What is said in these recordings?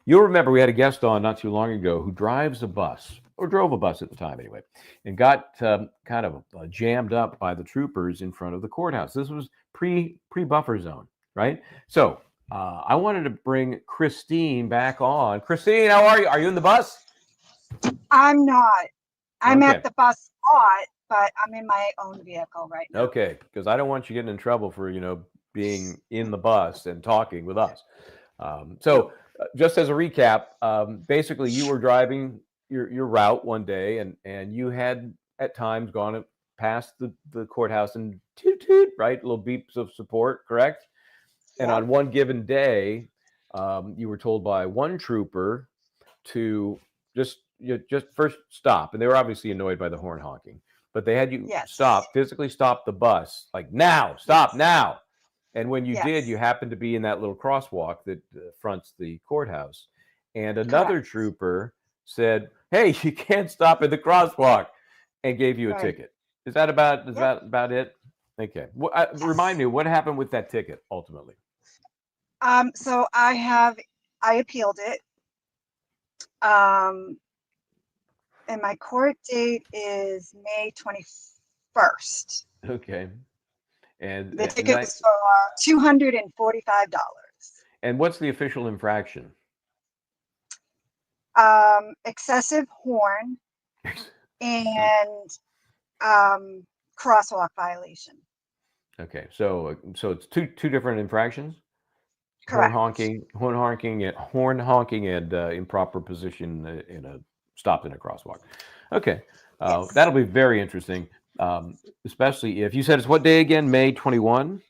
You'll remember we had a guest on not too long ago who drives a bus, or drove a bus at the time anyway, and got kind of jammed up by the troopers in front of the courthouse. This was pre buffer zone, right? So I wanted to bring Kristine back on. Kristine, how are you? Are you in the bus? I'm not. I'm Okay. at the bus spot, but I'm in my own vehicle right now. Okay, because I don't want you getting in trouble for being in the bus and talking with us. So, just as a recap, basically, you were driving your route one day, and you had at times gone past the courthouse and toot toot, right, little beeps of support, correct? And Yep. on one given day, you were told by one trooper to just first stop, and they were obviously annoyed by the horn honking, but they had you Yes. physically stop the bus, like now, stop Yes. now. And when you did, you Yes. happened to be in that little crosswalk that fronts the courthouse. And another Correct. trooper said, "Hey, you can't stop at the crosswalk," and gave you a Right. ticket. Is Yep. that about it? Okay. Remind Yes. me, what happened with that ticket ultimately? So I appealed it. Um, and my court date is May 21st. Okay. The And ticket was for $245. what's the official infraction? Excessive horn and crosswalk violation. Okay, so it's two different infractions: Correct. horn honking, and improper position in a stopped in a crosswalk. Okay, Yes. that'll be very interesting, especially if you said it's what day again? May 21.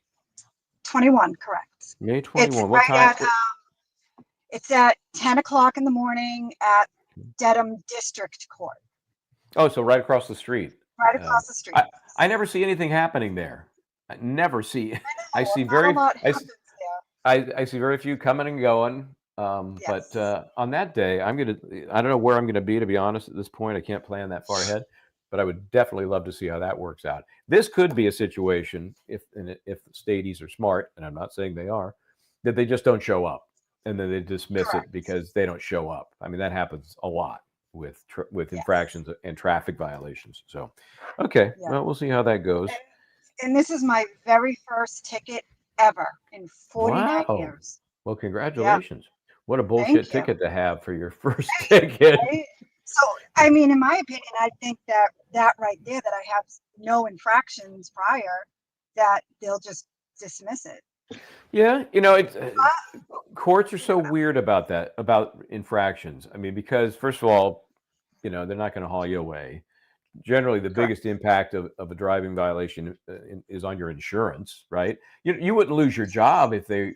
21, correct. May It's 21. What right time? at it's at 10 o'clock in the morning at Dedham District Court, Oh, so right across the street. right Um, across the street. I never see anything happening there. I never see. I No, see not a very lot I, happens there. I see very few coming and going. But Yes. on that day, I don't know where I'm gonna be, to be honest. At this point, I can't plan that far ahead. But I would definitely love to see how that works out. This could be a situation if the stadies are smart, and I'm not saying they are, that they just don't show up, and then they dismiss it Correct. because they don't show up. I mean, that happens a lot with Yes. infractions and traffic violations. So, okay, Yeah. well, we'll see how that goes. And this is my very first ticket ever in 49 Wow. years. Well, Yeah. congratulations. What a bullshit Thank you. ticket to have for your first ticket. Right? So, I mean, in my opinion, I think that right there, that I have no infractions prior, that they'll just dismiss it. Yeah, it's But, courts are so yeah, weird about that, about infractions. I mean, because first of all, they're not going to haul you away. Generally, the biggest correct. impact of a driving violation is on your insurance, right? You wouldn't lose your job if they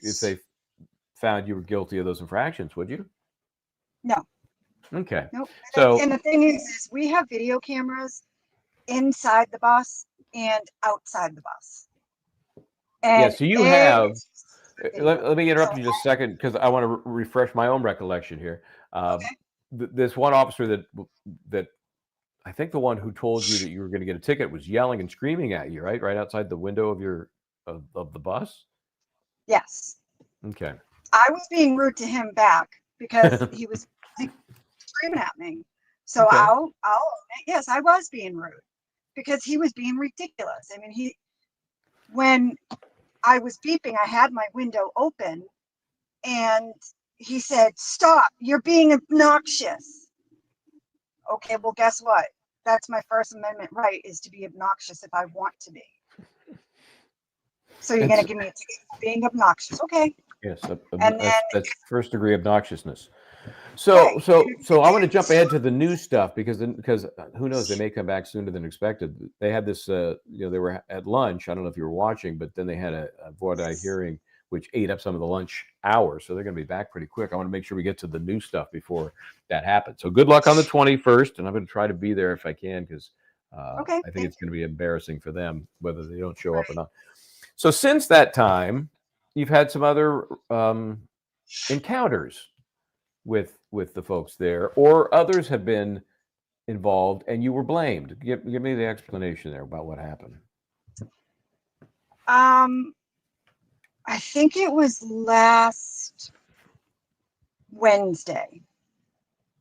found you were guilty of those infractions, would you? No, Okay, no. so And the thing is we have video cameras inside the bus and outside the bus. yeah, And so you it have. is just for Let, video. let me So, interrupt you just a second because I want to refresh my own recollection here. Um, okay. this one officer that I think the one who told you that you were going to get a ticket was yelling and screaming at you, right outside the window of the bus. Yes. Okay. I was being rude to him back because he was like, screaming at me. So Okay. I'll own it. Yes, I was being rude because he was being ridiculous. I mean, when I was beeping, I had my window open and he said, "Stop, you're being obnoxious." Okay, well, guess what? That's my First Amendment right, is to be obnoxious if I want to be. So you're going It's to give me a ticket for being obnoxious. Okay. yes, And then, that's first degree obnoxiousness. right. So And so so I want to jump it's, ahead to the new stuff because who knows, they may come back sooner than expected. They had this they were at lunch. I don't know if you were watching, but then they had a Vordi yes. hearing which ate up some of the lunch hours. So they're going to be back pretty quick. I want to make sure we get to the new stuff before that happens. So good luck on the 21st, and I'm going to try to be there if I can because Okay. I think Thank it's going to be embarrassing for them whether they don't show you. up or not. So since that time, you've had some other encounters with the folks there, or others have been involved and you were blamed. Give me the explanation there about what happened. Right. I think it was last Wednesday.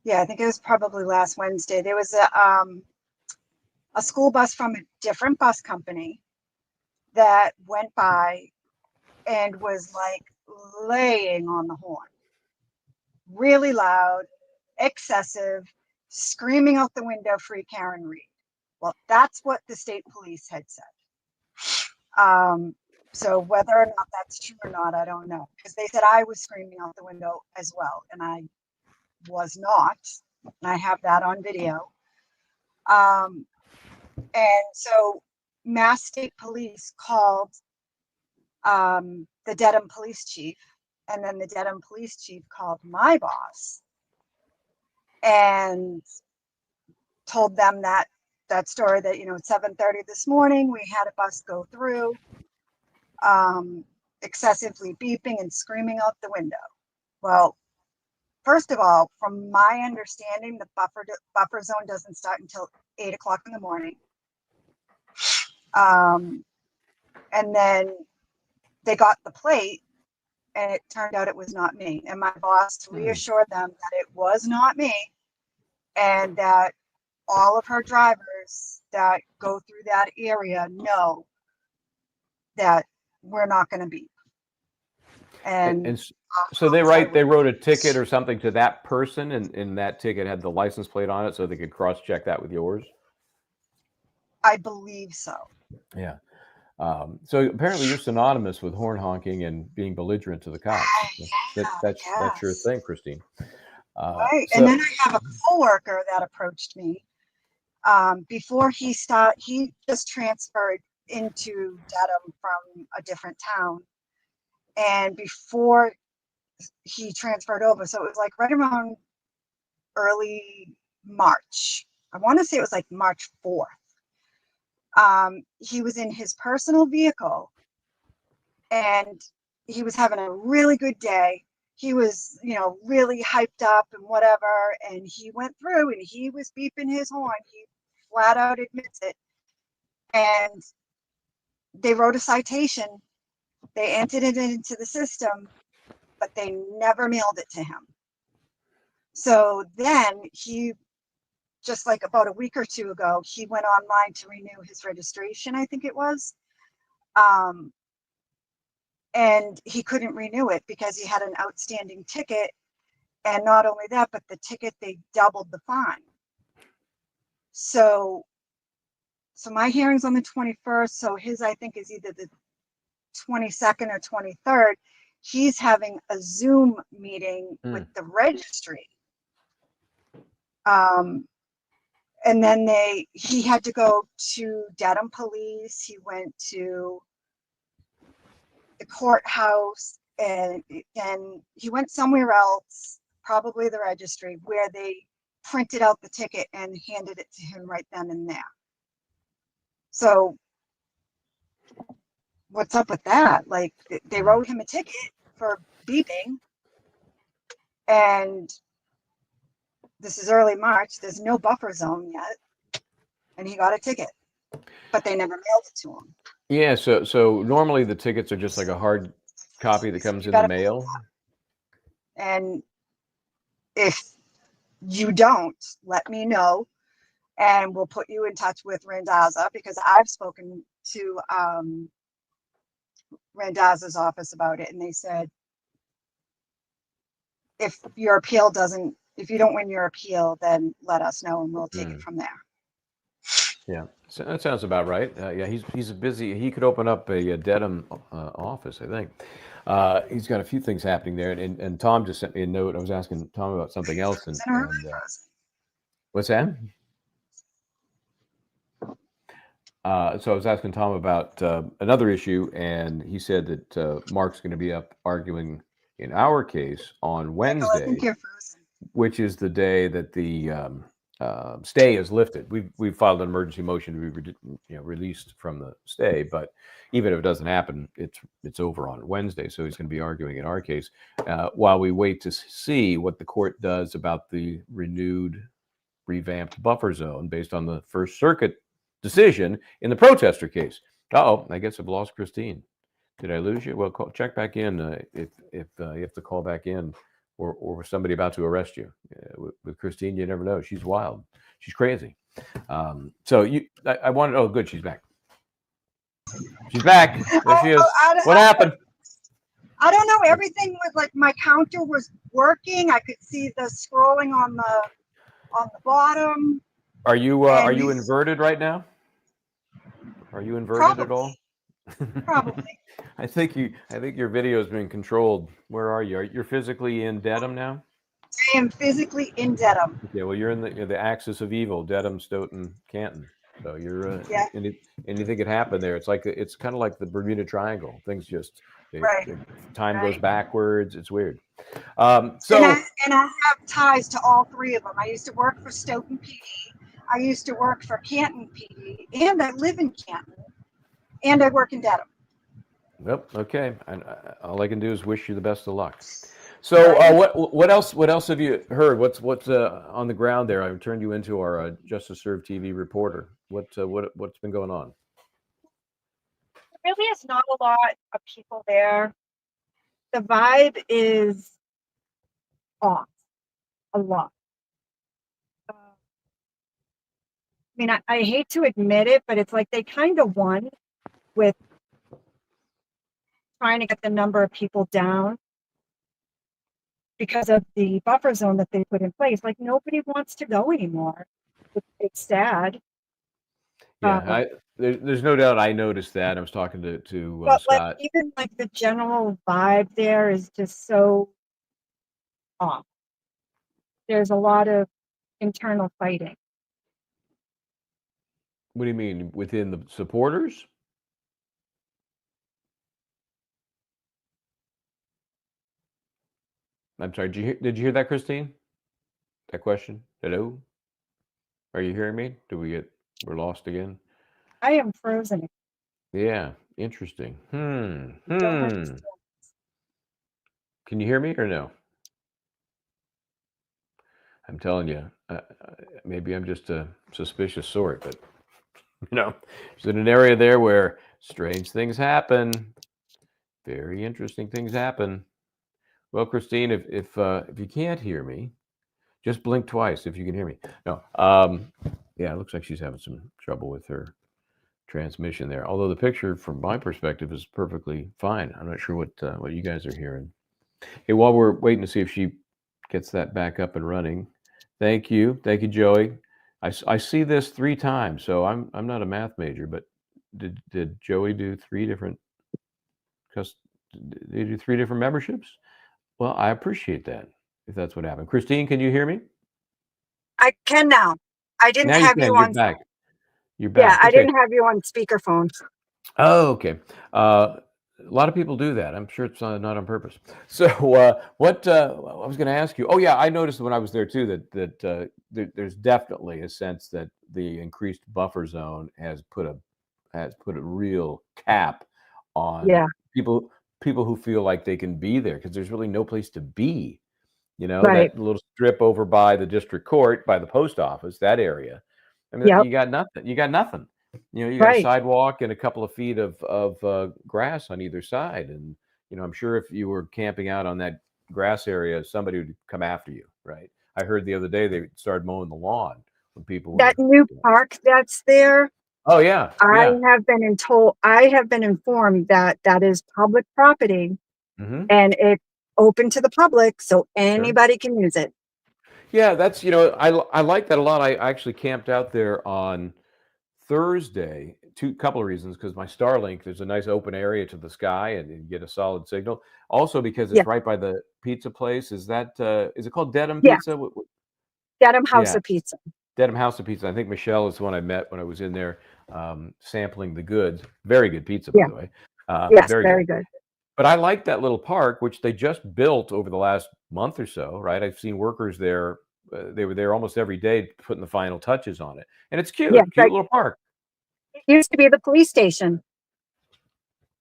Yeah, I think it was probably last Wednesday. There was a school bus from a different bus company that went by and was like laying on the horn, really loud, excessive, screaming out the window, "Free Karen Reed." Well, that's what the state police had said. So whether or not that's true or not, I don't know, because they said I was screaming out the window as well, and I was not. And I have that on video. And so Mass State Police called the Dedham police chief, and then the Dedham police chief called my boss and told them that story, that, you know, at 7:30 this morning, we had a bus go through, excessively beeping and screaming out the window. Well, first of all, from my understanding, the buffer zone doesn't start until 8 o'clock in the morning. And then they got the plate, and it turned out it was not me. And my boss reassured them that it was not me, and that all of her drivers that go through that area know that we're not going to beep. And so they wrote a ticket or something to that person, and that ticket had the license plate on it, so they could cross-check that with yours? I believe so. Yeah. So apparently you're synonymous with horn honking and being belligerent to the cops. That's your thing, Kristine. Right. And then I have a coworker that approached me before he just transferred into Dedham from a different town. And before he transferred over, so it was like right around early March. I want to say it was like March 4th. He was in his personal vehicle, and he was having a really good day. He was, you know, really hyped up and whatever. And he went through and he was beeping his horn. He flat out admits it. And they wrote a citation. They entered it into the system, but they never mailed it to him. So then he, just like about a week or two ago, he went online to renew his registration, I think it was. And he couldn't renew it because he had an outstanding ticket. And not only that, but the ticket, they doubled the fine. So my hearing's on the 21st. So his, I think, is either the 22nd or 23rd. He's having a Zoom meeting with the registry. And then he had to go to Dedham Police. He went to the courthouse, and he went somewhere else, probably the registry, where they printed out the ticket and handed it to him right then and there. So what's up with that? Like, they wrote him a ticket for beeping, and this is early March. There's no buffer zone yet, and he got a ticket, but they never mailed it to him. Yeah, so normally the tickets are just like a hard copy that comes in the mail. And if you don't, let me know, and we'll put you in touch with Randazza, because I've spoken to Randazza's office about it, and they said if you don't win your appeal, then let us know and we'll take it from there. Yeah, so that sounds about right. Yeah, he's busy. He could open up a Dedham office, I think. He's got a few things happening there, and Tom just sent me a note. I was asking Tom about something else, and what's that? So I was asking Tom about another issue, and he said that Mark's going to be up arguing in our case on Wednesday, which is the day that the stay is lifted. We've filed an emergency motion to be released from the stay, but even if it doesn't happen, it's over on Wednesday. So he's going to be arguing in our case while we wait to see what the court does about the revamped buffer zone based on the First Circuit decision in the protester case. I guess I've lost Kristine. Did I lose you? Well, check back in if you have to call back in. or with somebody about to arrest you. With Kristine, you never know. She's wild. She's crazy. So I wanted. Oh, good. She's back. She's back. There she is. What happened? I don't know. Everything was like my counter was working. I could see the scrolling on the bottom. Are you inverted right now? Are you inverted at all? Probably. I think your video is being controlled. Where are you? You're physically in Dedham now? I am physically in Dedham. Okay, well, you're in the axis of evil, Dedham, Stoughton, Canton. So you're Yeah. anything could happen there. It's kind of like the Bermuda Triangle. Things just Right. time goes Right. backwards. It's weird. And I have ties to all three of them. I used to work for Stoughton PD. I used to work for Canton PD, and I live in Canton, and I work in Dedham. Yep. Okay. And all I can do is wish you the best of luck. So what else have you heard? What's on the ground there? I've turned you into our Justice Serve TV reporter. What's been going on? There really is not a lot of people there. The vibe is off a lot. I mean, I hate to admit it, but it's like they kind of won with trying to get the number of people down because of the buffer zone that they put in place. Like nobody wants to go anymore. It's sad. Yeah, there's no doubt. I noticed that. I was talking to but Scott. like even like the general vibe there is just so off. There's a lot of internal fighting. What do you mean within the supporters? I'm sorry. Did you hear that, Kristine? That question? Hello? Are you hearing me? We're lost again? I am frozen. Yeah. Interesting. Don't understand. Can you hear me or no? I'm telling you, maybe I'm just a suspicious sort, but it's in an area there where strange things happen. Very interesting things happen. Well, Kristine, if you can't hear me, just blink twice if you can hear me. No. Yeah, it looks like she's having some trouble with her transmission there. Although the picture, from my perspective, is perfectly fine. I'm not sure what you guys are hearing. Hey, while we're waiting to see if she gets that back up and running, thank you, Joey. I see this 3 times, so I'm not a math major, but did Joey do 3 different? Because they do 3 different memberships. Well, I appreciate that if that's what happened. Kristine, can you hear me? I can now. I didn't Now have you can. you You're on. back. You're Yeah, back. I Okay. didn't have you on speakerphone. Oh, okay. A lot of people do that. I'm sure it's not on purpose. So, what I was going to ask you? Oh, yeah, I noticed when I was there too that there's definitely a sense that the increased buffer zone has put a real cap on people who feel like they can be there because there's really no place to be. Right. That little strip over by the district court, by the post office, that area. I mean, you got nothing. You got nothing. You got a sidewalk and a couple of feet of grass on either side. And, I'm sure if you were camping out on that grass area, somebody would come after you, right? I heard the other day they started mowing the lawn when people That new park that's there. Oh, yeah. I have been informed that that is public property and it's open to the public, so anybody can use it. Yeah, that's, I like that a lot. I actually camped out there on Thursday, couple of reasons, because my Starlink, there's a nice open area to the sky and you get a solid signal. Also because it's right by the pizza place. Is it called Dedham Pizza? Dedham House of Pizza. Dedham House of Pizza. I think Michelle is the one I met when I was in there sampling the goods. Very good pizza, by the way. Yes, very good. But I like that little park, which they just built over the last month or so, right? I've seen workers there. They were there almost every day putting the final touches on it. And it's cute. Cute little park. It used to be the police station.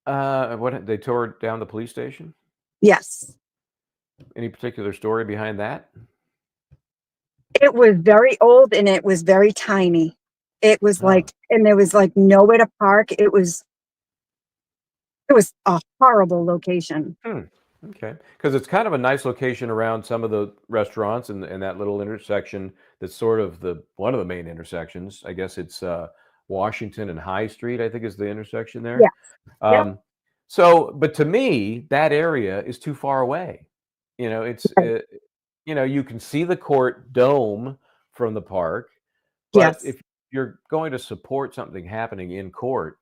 What, they tore down the police station? Yes. Any particular story behind that? It was very old and it was very tiny. It was and there was like nowhere to park. It was a horrible location. Okay, because it's kind of a nice location around some of the restaurants and that little intersection that's sort of the one of the main intersections. I guess it's Washington and High Street, I think is the intersection Yeah. there. Yep. Um, so, but to me, that area is too far away. You know, Right. you can see the court dome from the park, but Yes. if you're going to support something happening in court,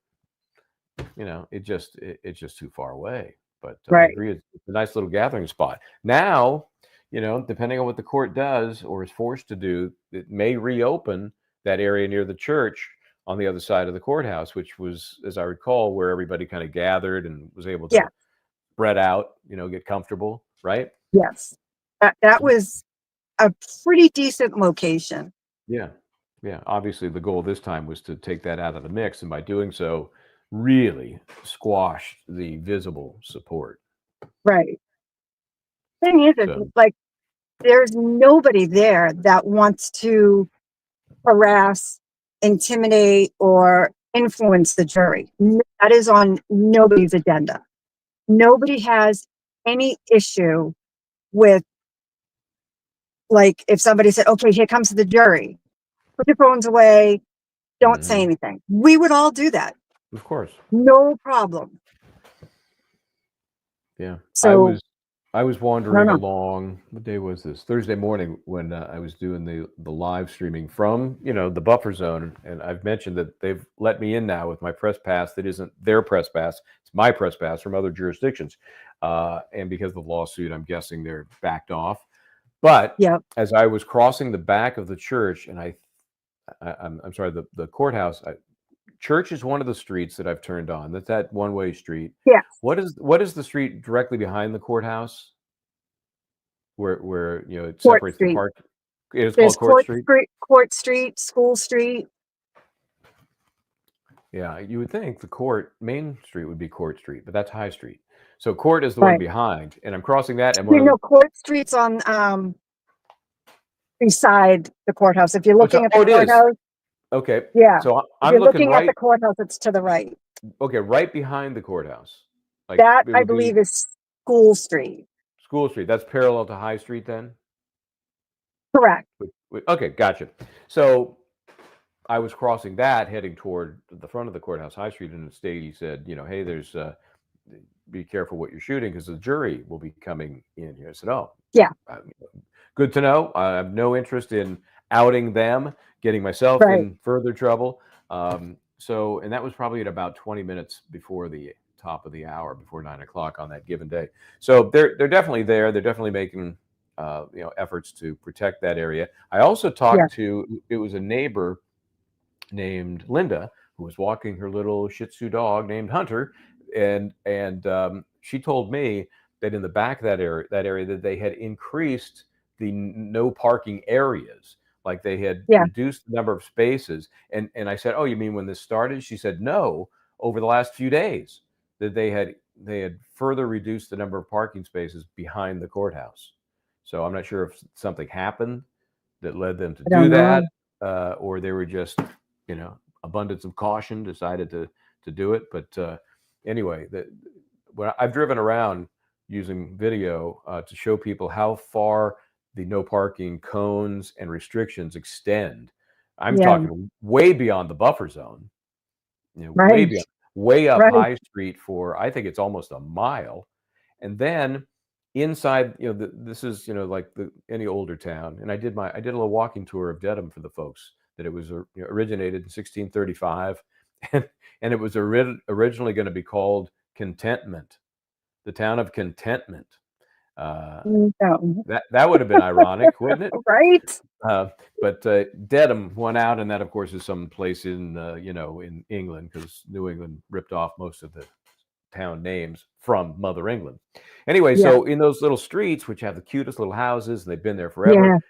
it's just too far away. But I Right. agree, it's a nice little gathering spot. Now, depending on what the court does or is forced to do, it may reopen that area near the church on the other side of the courthouse, which was, as I recall, where everybody kind of gathered and was able Yeah. to spread out, get comfortable, right? Yes. That was a pretty decent location. Yeah. Yeah. Obviously, the goal this time was to take that out of the mix, and by doing so, really squash the visible support. Right. Thing is, So, like, there's nobody there that wants to harass, intimidate, or influence the jury. That is on nobody's agenda. Nobody has any issue with, like, if somebody said, okay, here comes the jury, put your phones away, don't say mhm, anything. We would all do that. of course. No problem. Yeah. I So, was I was I don't wandering know. along, what day was this? Thursday morning when I was doing the live streaming from, the buffer zone, and I've mentioned that they've let me in now with my press pass that isn't their press pass, it's my press pass from other jurisdictions. And because of the lawsuit, I'm guessing they're backed off. But Yep. as I was crossing the back of the church, and I'm sorry, the courthouse, church is one of the streets that I've turned on. That's that one-way street. Yes. What is the street directly behind the courthouse where it Court separates the Street. park? It is There's called Court Street? Court Street, School Street. Yeah, you would think the Main Street would be Court Street, but that's High Street. So Court is the one Right. behind, and I'm crossing that, and one You of the know, Court Street's on beside the courthouse. If you're oh, so looking at the it is. courthouse, Okay. yeah. So If I'm you're looking looking at the right courthouse, it's to the right. okay, right behind the courthouse. Like, That it I would be believe is School Street. School Street. That's parallel to High Street then? Correct. Okay, gotcha. So I was crossing that, heading toward the front of the courthouse, High Street, and instead he said, "Hey, be careful what you're shooting because the jury will be coming in here." I said, "Oh, Yeah. uh, good to know. I have no interest in outing them, getting myself Right. in further trouble." And that was probably at about 20 minutes before the top of the hour, before 9 o'clock on that given day. So they're definitely there. They're definitely making efforts to protect that area. I also Yeah. talked to it was a neighbor named Linda, who was walking her little Shih Tzu dog named Hunter, and she told me that in the back of that area that they had increased the no parking areas, like they had Yeah. reduced the number of spaces. And I said, "Oh, you mean when this started?" She said, "No, over the last few days that they had further reduced the number of parking spaces behind the courthouse." So I'm not sure if something happened that led them to I do don't that, know. or they were just, abundance of caution, decided to do it. But anyway, when I've driven around using video to show people how far the no parking cones and restrictions extend, I'm Yeah. talking way beyond the buffer zone. Way Right. beyond, way up Right. High Street for I think it's almost a mile, and then inside, this is like any older town, and I did a little walking tour of Dedham for the folks that it was originated in 1635, and it was originally going to be called Contentment, the town of Contentment. Uh, No. that would have been ironic, wouldn't it? Right. But Dedham won out, and that, of course, is some place in in England, because New England ripped off most of the town names from Mother England. Anyway, Yeah. so in those little streets, which have the cutest little houses, and they've been there Yeah. forever,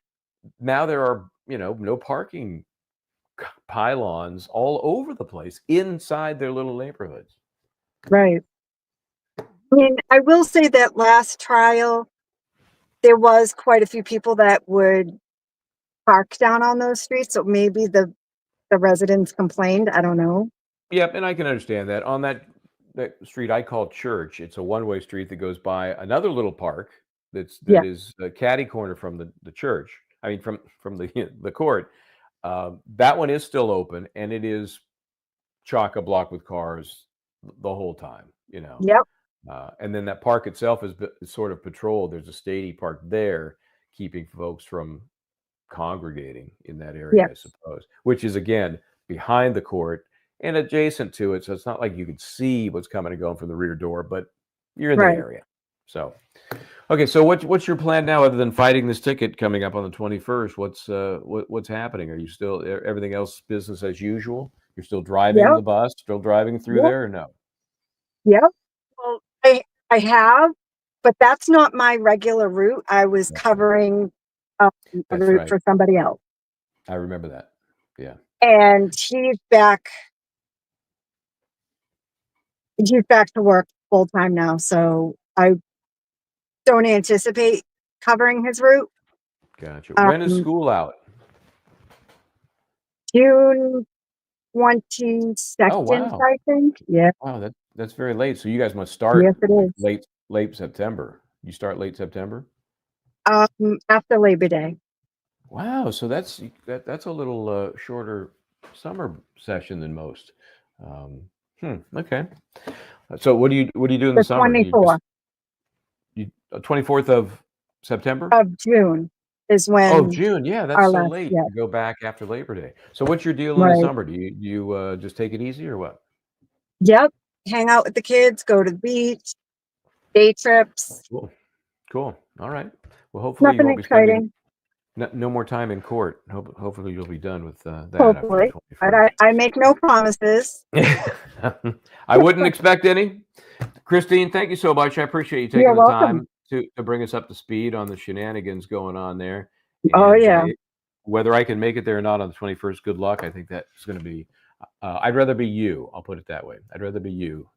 now there are no parking pylons all over the place inside their little neighborhoods. Right. I mean, I will say that last trial, there was quite a few people that would park down on those streets. So maybe the residents complained. I don't know. Yep, and I can understand that. On that that street I call Church. It's a one-way street that goes by another little park that Yeah. is a catty corner from the church. I mean, from the the court. That one is still open, and it is chock-a-block with cars the whole time. You know. Yep. And then that park itself is sort of patrolled. There's a Stady Park there, keeping folks from congregating in that area, I Yes. suppose, which is again behind the court and adjacent to it. So it's not like you could see what's coming and going from the rear door, but you're in the Right. area. So, okay. So what's your plan now, other than fighting this ticket coming up on the 21st? What's happening? Are you still everything else business as usual? You're still driving Yep. the bus, still driving through Yep. there, or no? Yep. Well, I have, but that's not my regular route. I was That's right. covering a That's route right. for somebody else. I remember that. Yeah. And he's back to work full time now. So I don't anticipate covering his route. Gotcha. When is school out? June 22nd, Oh, wow. I think. Yeah. Wow, that's very late. So you guys must start Yes, it like is. late September. You start late September? After Labor Day. Wow, so that's a little shorter summer session than most. Okay. So what do you do in the The summer? Do you 24th you 24th of September? of June is Oh, when June. Yeah, our that's so last, late yeah, to go back after Labor Day. So what's your deal in the right. summer? Do you just take it easy or what? Yep. Hang out with the kids, go to the beach, day trips, Cool. Cool. All right. Well, hopefully you nothing won't be spending exciting, no more time in court. Hopefully you'll be done with that after the hopefully. But 21st. I make no promises. I wouldn't expect any. Kristine, thank you so much. I appreciate you taking You're the welcome. time to bring us up to speed on the shenanigans going on there. Oh, And yeah. whether I can make it there or not on the 21st, good luck. I think that's going to be, I'd rather be you. I'll put it that way. I'd rather be you